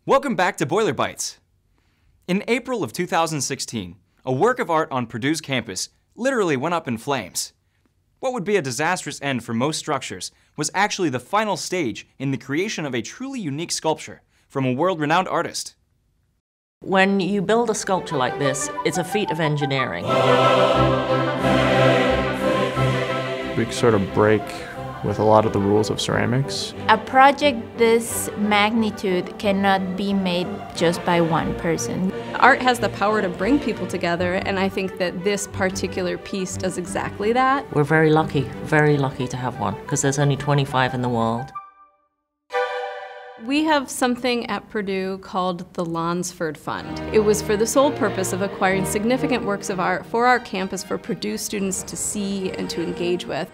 Welcome back to Boiler Bytes. In April of 2016, a work of art on Purdue's campus literally went up in flames. What would be a disastrous end for most structures was actually the final stage in the creation of a truly unique sculpture from a world-renowned artist. When you build a sculpture like this, it's a feat of engineering. We sort of break with a lot of the rules of ceramics. A project this magnitude cannot be made just by one person. Art has the power to bring people together, and I think that this particular piece does exactly that. We're very lucky to have one, because there's only 25 in the world. We have something at Purdue called the Lonsford Fund. It was for the sole purpose of acquiring significant works of art for our campus for Purdue students to see and to engage with.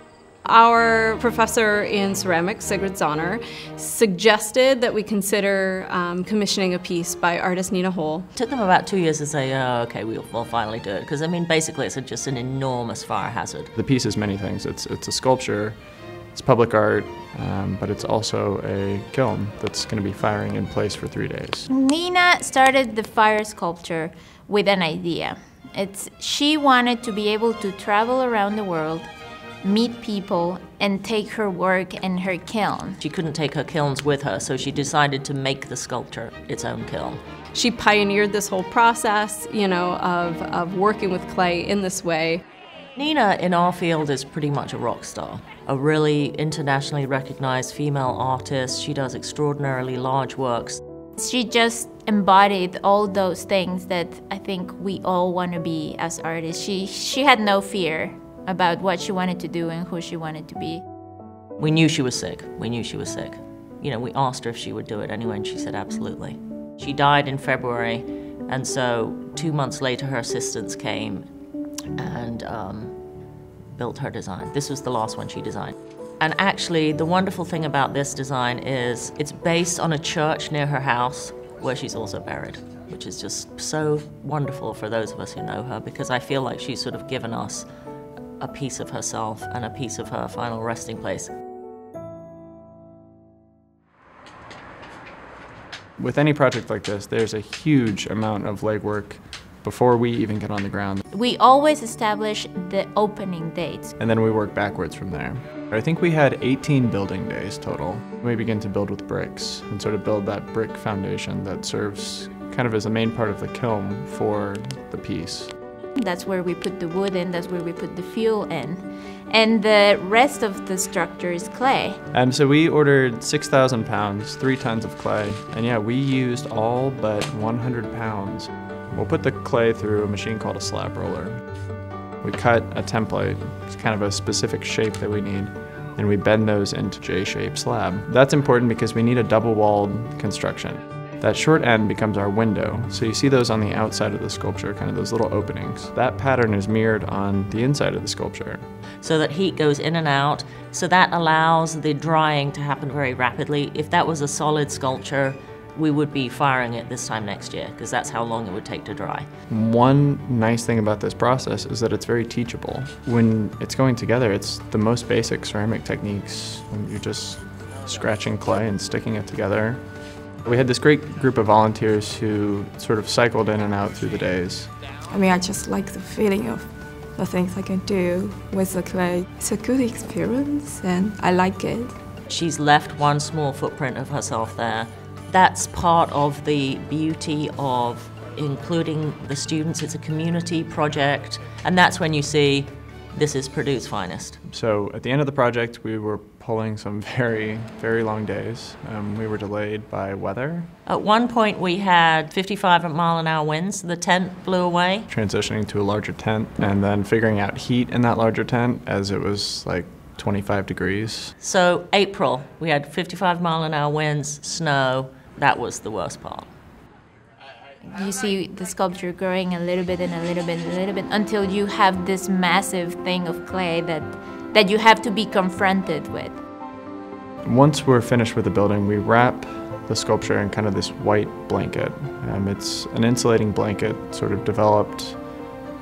Our professor in ceramics, Sigrid Zahner, suggested that we consider commissioning a piece by artist Nina Hull. It took them about 2 years to say, oh, okay, we'll finally do it. Because, I mean, basically it's just an enormous fire hazard. The piece is many things. It's a sculpture, it's public art, but it's also a kiln that's going to be firing in place for 3 days. Nina started the fire sculpture with an idea. She wanted to be able to travel around the world, meet people, and take her work in her kiln. She couldn't take her kilns with her, so she decided to make the sculpture its own kiln. She pioneered this whole process, of working with clay in this way. Nina, in our field, is pretty much a rock star. A really internationally recognized female artist. She does extraordinarily large works. She just embodied all those things that I think we all want to be as artists. She had no fear about what she wanted to do and who she wanted to be. We knew she was sick. We asked her if she would do it anyway, and she said absolutely. She died in February, and so 2 months later her assistants came and built her design. This was the last one she designed. And actually, the wonderful thing about this design is it's based on a church near her house where she's also buried, which is just so wonderful for those of us who know her, because I feel like she's sort of given us a piece of herself and a piece of her final resting place. With any project like this, there's a huge amount of legwork before we even get on the ground. We always establish the opening dates. And then we work backwards from there. I think we had 18 building days total. We begin to build with bricks and sort of build that brick foundation that serves kind of as a main part of the kiln for the piece. That's where we put the wood in, that's where we put the fuel in. And the rest of the structure is clay. And so we ordered 6,000 pounds, 3 tons of clay. And yeah, we used all but 100 pounds. We'll put the clay through a machine called a slab roller. We cut a template, it's kind of a specific shape that we need, and we bend those into J-shaped slab. That's important because we need a double-walled construction. That short end becomes our window, so you see those on the outside of the sculpture, kind of those little openings. That pattern is mirrored on the inside of the sculpture. So that heat goes in and out, so that allows the drying to happen very rapidly. If that was a solid sculpture, we would be firing it this time next year, because that's how long it would take to dry. One nice thing about this process is that it's very teachable. When it's going together, it's the most basic ceramic techniques. You're just scratching clay and sticking it together. We had this great group of volunteers who sort of cycled in and out through the days. I mean, I just like the feeling of the things I can do with the clay. It's a good experience and I like it. She's left one small footprint of herself there. That's part of the beauty of including the students. It's a community project, and that's when you see this is Purdue's finest. So at the end of the project, we were pulling some very, very long days. We were delayed by weather. At one point we had 55-mile-an-hour winds. The tent blew away. Transitioning to a larger tent and then figuring out heat in that larger tent as it was like 25 degrees. So April, we had 55-mile-an-hour winds, snow. That was the worst part. You see the sculpture growing a little bit and a little bit and a little bit until you have this massive thing of clay that you have to be confronted with. Once we're finished with the building, we wrap the sculpture in kind of this white blanket. It's an insulating blanket sort of developed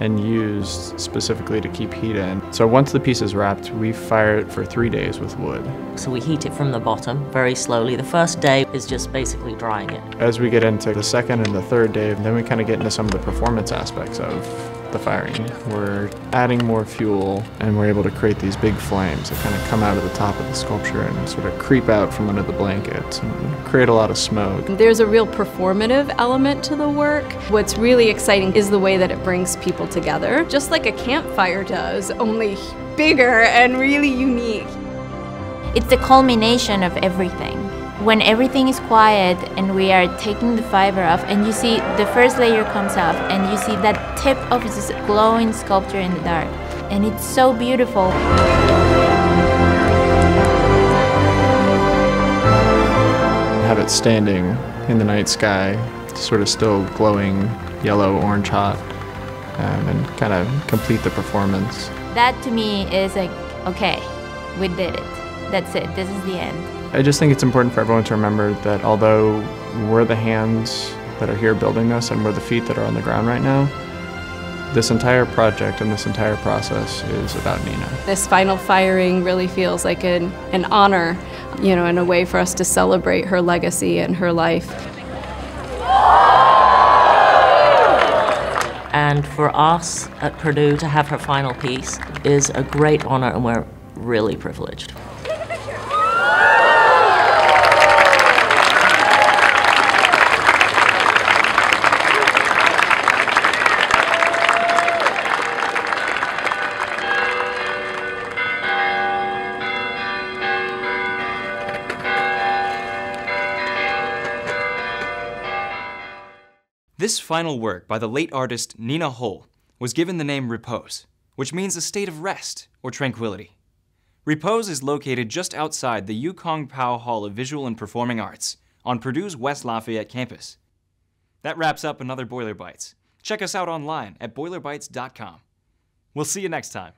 and used specifically to keep heat in. So once the piece is wrapped, we fire it for 3 days with wood. So we heat it from the bottom very slowly. The first day is just basically drying it. As we get into the second and the third day, then we kind of get into some of the performance aspects of the firing. We're adding more fuel, and we're able to create these big flames that kind of come out of the top of the sculpture and sort of creep out from under the blankets and create a lot of smoke. There's a real performative element to the work. What's really exciting is the way that it brings people together, just like a campfire does, only bigger and really unique. It's the culmination of everything. When everything is quiet and we are taking the fiber off and you see the first layer comes off and you see that tip of this glowing sculpture in the dark. And it's so beautiful. Have it standing in the night sky, sort of still glowing yellow, orange hot, and kind of complete the performance. That to me is like, okay, we did it. That's it, this is the end. I just think it's important for everyone to remember that although we're the hands that are here building this and we're the feet that are on the ground right now, this entire project and this entire process is about Nina. This final firing really feels like an honor, you know, and a way for us to celebrate her legacy and her life. And for us at Purdue to have her final piece is a great honor, and we're really privileged. This final work by the late artist Nina Hull was given the name Repose, which means a state of rest or tranquility. Repose is located just outside the Yue-Kong Hall of Visual and Performing Arts on Purdue's West Lafayette campus. That wraps up another Boiler Bytes. Check us out online at boilerbytes.com. We'll see you next time.